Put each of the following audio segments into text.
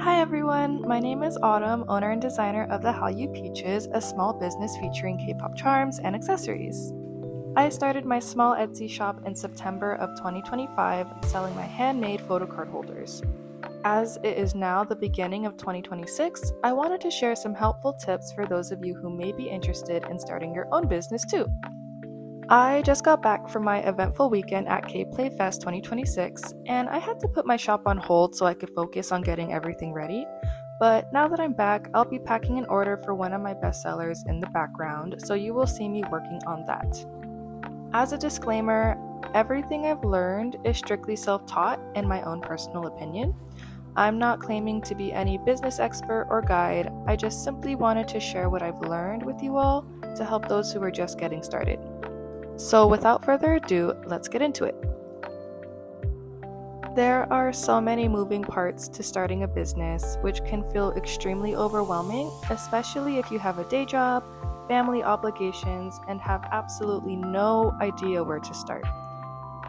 Hi everyone, my name is Autumn, owner and designer of the Hallyu Peaches, a small business featuring K-pop charms and accessories. I started my small Etsy shop in September of 2025, selling my handmade photo card holders. As it is now the beginning of 2026, I wanted to share some helpful tips for those of you who may be interested in starting your own business too. I just got back from my eventful weekend at K-Play Fest 2026, and I had to put my shop on hold so I could focus on getting everything ready. But now that I'm back, I'll be packing an order for one of my bestsellers in the background, so you will see me working on that. As a disclaimer, everything I've learned is strictly self-taught in my own personal opinion. I'm not claiming to be any business expert or guide, I just simply wanted to share what I've learned with you all to help those who are just getting started. So without further ado, let's get into it. There are so many moving parts to starting a business, which can feel extremely overwhelming, especially if you have a day job, family obligations, and have absolutely no idea where to start.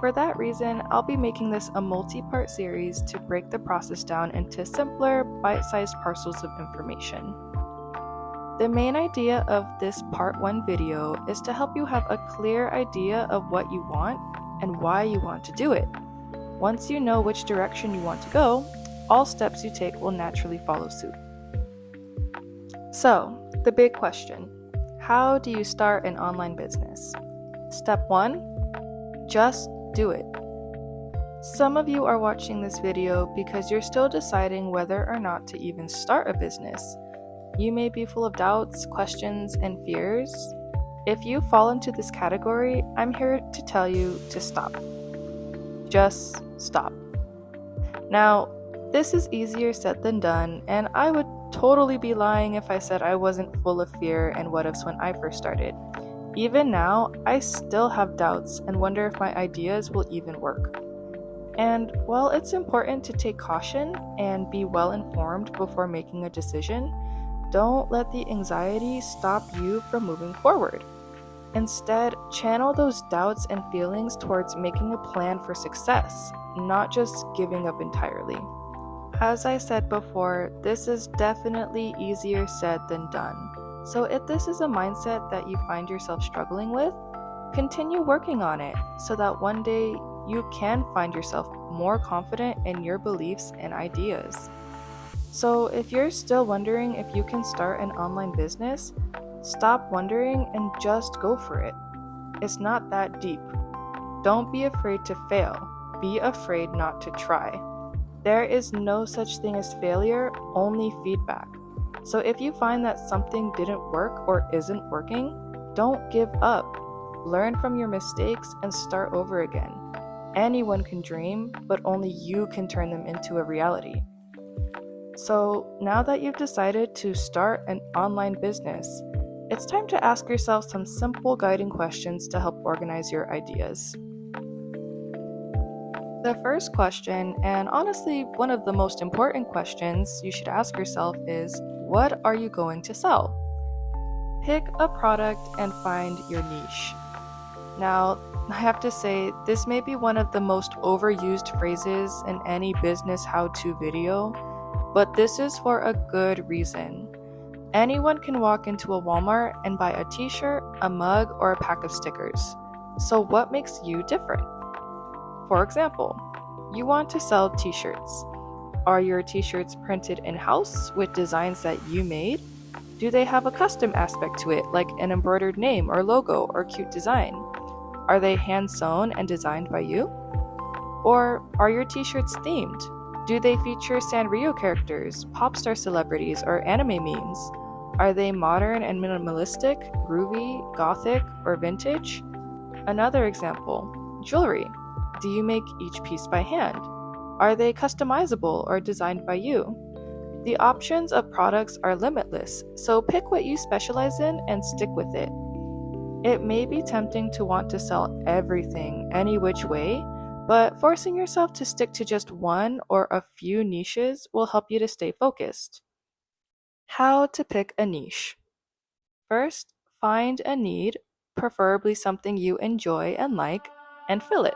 For that reason, I'll be making this a multi-part series to break the process down into simpler, bite-sized parcels of information. The main idea of this part 1 video is to help you have a clear idea of what you want and why you want to do it. Once you know which direction you want to go, all steps you take will naturally follow suit. So, the big question: how do you start an online business? Step 1: just do it. Some of you are watching this video because you're still deciding whether or not to even start a business. You may be full of doubts, questions, and fears. If you fall into this category, I'm here to tell you to stop. Just stop. Now, this is easier said than done, and I would totally be lying if I said I wasn't full of fear and what-ifs when I first started. Even now, I still have doubts and wonder if my ideas will even work. And while it's important to take caution and be well informed before making a decision, don't let the anxiety stop you from moving forward. Instead, channel those doubts and feelings towards making a plan for success, not just giving up entirely. As I said before, this is definitely easier said than done. So if this is a mindset that you find yourself struggling with, continue working on it so that one day you can find yourself more confident in your beliefs and ideas. So if you're still wondering if you can start an online business, stop wondering and just go for it. It's not that deep. Don't be afraid to fail. Be afraid not to try. There is no such thing as failure, only feedback. So if you find that something didn't work or isn't working, don't give up. Learn from your mistakes and start over again. Anyone can dream, but only you can turn them into a reality. So now that you've decided to start an online business, it's time to ask yourself some simple guiding questions to help organize your ideas. The first question, and honestly one of the most important questions you should ask yourself, is what are you going to sell? Pick a product and find your niche. Now, I have to say, this may be one of the most overused phrases in any business how-to video, but this is for a good reason. Anyone can walk into a Walmart and buy a t-shirt, a mug, or a pack of stickers. So what makes you different? For example, you want to sell t-shirts. Are your t-shirts printed in-house with designs that you made? Do they have a custom aspect to it, like an embroidered name or logo or cute design? Are they hand-sewn and designed by you? Or are your t-shirts themed? Do they feature Sanrio characters, pop star celebrities, or anime memes? Are they modern and minimalistic, groovy, gothic, or vintage? Another example, jewelry. Do you make each piece by hand? Are they customizable or designed by you? The options of products are limitless, so pick what you specialize in and stick with it. It may be tempting to want to sell everything any which way, but forcing yourself to stick to just one or a few niches will help you to stay focused. How to pick a niche. First, find a need, preferably something you enjoy and like, and fill it.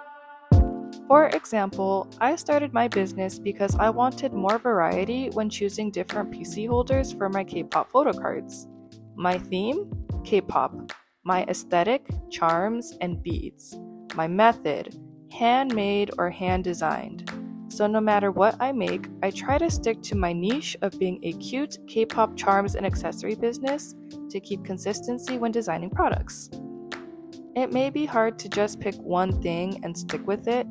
For example, I started my business because I wanted more variety when choosing different PC holders for my K-pop photo cards. My theme? K-pop. My aesthetic? Charms and beads. My method? Handmade or hand-designed. So no matter what I make, I try to stick to my niche of being a cute K-pop charms and accessory business to keep consistency when designing products. It may be hard to just pick one thing and stick with it,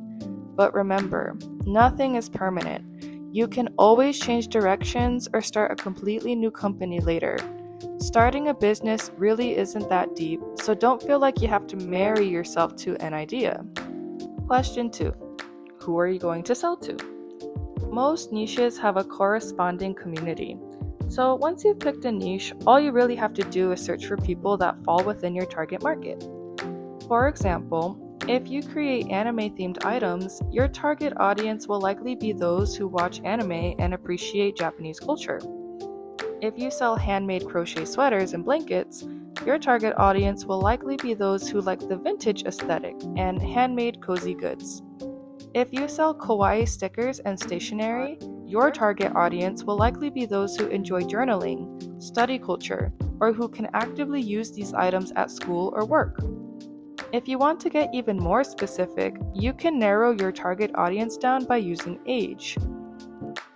but remember, nothing is permanent. You can always change directions or start a completely new company later. Starting a business really isn't that deep, so don't feel like you have to marry yourself to an idea. Question 2. Who are you going to sell to? Most niches have a corresponding community. So once you've picked a niche, all you really have to do is search for people that fall within your target market. For example, if you create anime-themed items, your target audience will likely be those who watch anime and appreciate Japanese culture. If you sell handmade crochet sweaters and blankets, your target audience will likely be those who like the vintage aesthetic and handmade cozy goods. If you sell kawaii stickers and stationery, your target audience will likely be those who enjoy journaling, study culture, or who can actively use these items at school or work. If you want to get even more specific, you can narrow your target audience down by using age.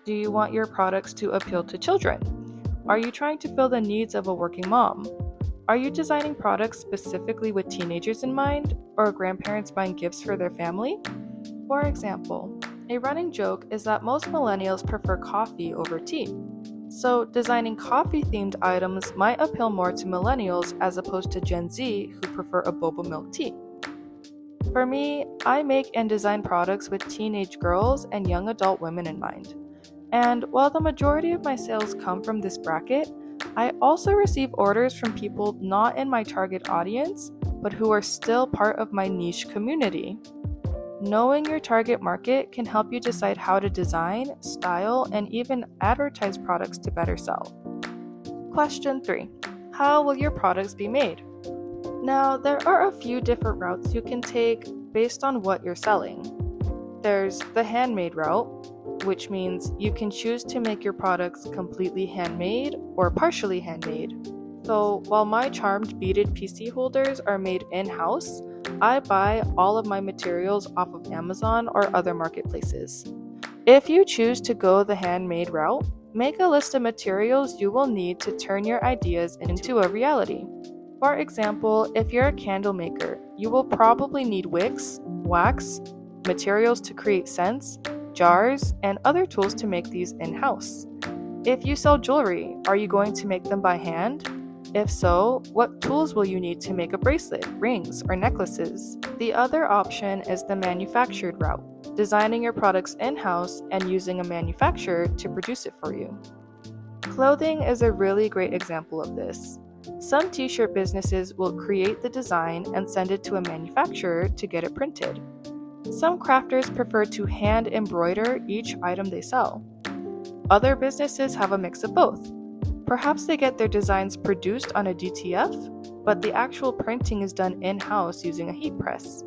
Do you want your products to appeal to children? Are you trying to fill the needs of a working mom? Are you designing products specifically with teenagers in mind, or grandparents buying gifts for their family? For example, a running joke is that most millennials prefer coffee over tea. So designing coffee-themed items might appeal more to millennials as opposed to Gen Z who prefer a boba milk tea. For me, I make and design products with teenage girls and young adult women in mind. And while the majority of my sales come from this bracket, I also receive orders from people not in my target audience, but who are still part of my niche community. Knowing your target market can help you decide how to design, style, and even advertise products to better sell. Question 3. How will your products be made? Now, there are a few different routes you can take based on what you're selling. There's the handmade route, which means you can choose to make your products completely handmade or partially handmade. So while my charmed beaded PC holders are made in-house, I buy all of my materials off of Amazon or other marketplaces. If you choose to go the handmade route, make a list of materials you will need to turn your ideas into a reality. For example, if you're a candle maker, you will probably need wicks, wax, materials to create scents, jars, and other tools to make these in-house. If you sell jewelry, are you going to make them by hand? If so, what tools will you need to make a bracelet, rings, or necklaces? The other option is the manufactured route, designing your products in-house and using a manufacturer to produce it for you. Clothing is a really great example of this. Some t-shirt businesses will create the design and send it to a manufacturer to get it printed. Some crafters prefer to hand embroider each item they sell. Other businesses have a mix of both. Perhaps they get their designs produced on a DTF, but the actual printing is done in-house using a heat press.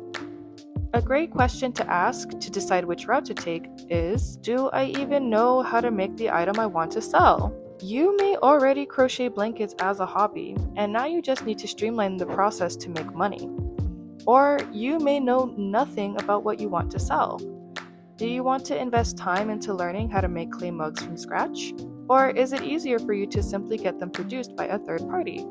A great question to ask to decide which route to take is, do I even know how to make the item I want to sell? You may already crochet blankets as a hobby, and now you just need to streamline the process to make money. Or you may know nothing about what you want to sell. Do you want to invest time into learning how to make clay mugs from scratch? Or is it easier for you to simply get them produced by a third party?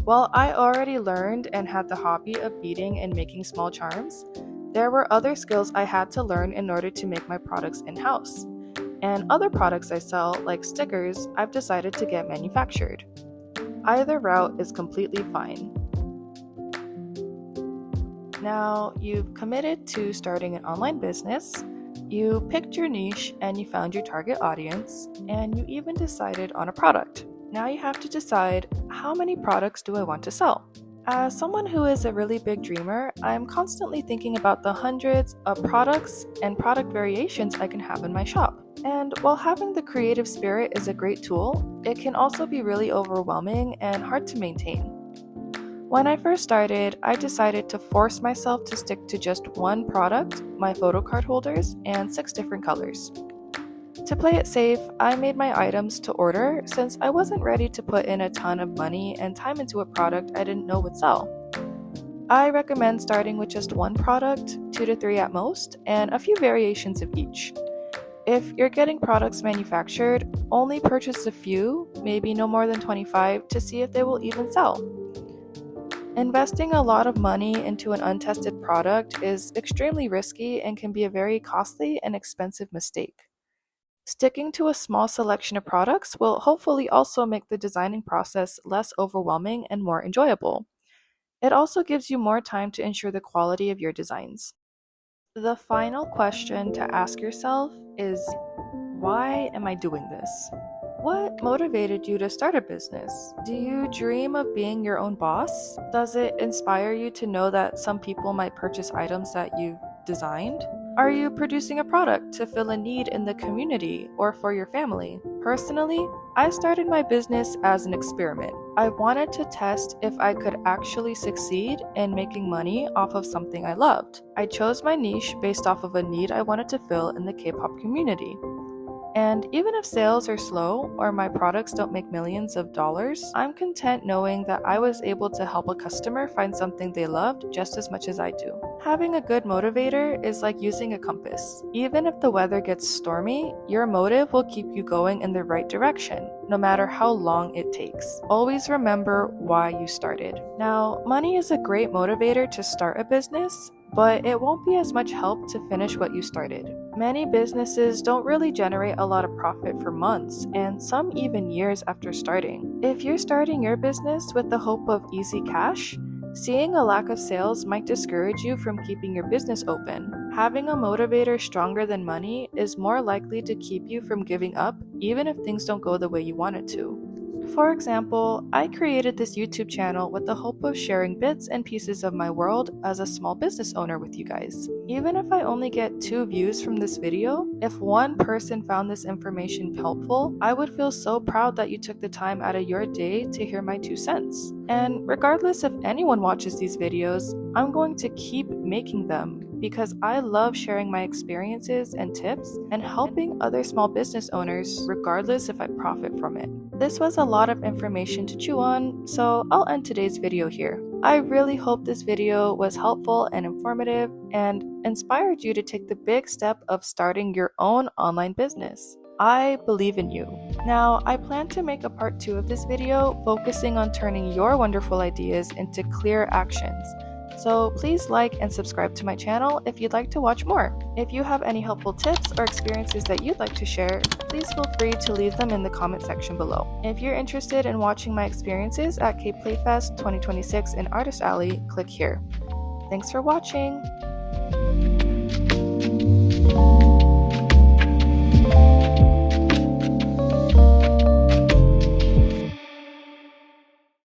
While I already learned and had the hobby of beading and making small charms, there were other skills I had to learn in order to make my products in-house. And other products I sell, like stickers, I've decided to get manufactured. Either route is completely fine. Now, you've committed to starting an online business, you picked your niche and you found your target audience, and you even decided on a product. Now you have to decide, how many products do I want to sell? As someone who is a really big dreamer, I'm constantly thinking about the hundreds of products and product variations I can have in my shop. And while having the creative spirit is a great tool, it can also be really overwhelming and hard to maintain. When I first started, I decided to force myself to stick to just one product, my photo card holders, and 6 different colors. To play it safe, I made my items to order since I wasn't ready to put in a ton of money and time into a product I didn't know would sell. I recommend starting with just one product, 2 to 3 at most, and a few variations of each. If you're getting products manufactured, only purchase a few, maybe no more than 25, to see if they will even sell. Investing a lot of money into an untested product is extremely risky and can be a very costly and expensive mistake. Sticking to a small selection of products will hopefully also make the designing process less overwhelming and more enjoyable. It also gives you more time to ensure the quality of your designs. The final question to ask yourself is, why am I doing this? What motivated you to start a business? Do you dream of being your own boss? Does it inspire you to know that some people might purchase items that you've designed? Are you producing a product to fill a need in the community or for your family? Personally, I started my business as an experiment. I wanted to test if I could actually succeed in making money off of something I loved. I chose my niche based off of a need I wanted to fill in the K-pop community. And even if sales are slow or my products don't make millions of dollars, I'm content knowing that I was able to help a customer find something they loved just as much as I do. Having a good motivator is like using a compass. Even if the weather gets stormy, your motive will keep you going in the right direction, no matter how long it takes. Always remember why you started. Now, money is a great motivator to start a business, but it won't be as much help to finish what you started. Many businesses don't really generate a lot of profit for months, and some even years after starting. If you're starting your business with the hope of easy cash, seeing a lack of sales might discourage you from keeping your business open. Having a motivator stronger than money is more likely to keep you from giving up, even if things don't go the way you want it to. For example, I created this YouTube channel with the hope of sharing bits and pieces of my world as a small business owner with you guys. Even if I only get 2 views from this video, if one person found this information helpful, I would feel so proud that you took the time out of your day to hear my 2 cents. And regardless if anyone watches these videos, I'm going to keep making them because I love sharing my experiences and tips and helping other small business owners regardless if I profit from it. This was a lot of information to chew on, so I'll end today's video here. I really hope this video was helpful and informative and inspired you to take the big step of starting your own online business. I believe in you. Now, I plan to make a part 2 of this video focusing on turning your wonderful ideas into clear actions. So please like and subscribe to my channel if you'd like to watch more. If you have any helpful tips or experiences that you'd like to share, please feel free to leave them in the comment section below. If you're interested in watching my experiences at K-Playfest 2026 in Artist Alley, click here. Thanks for watching!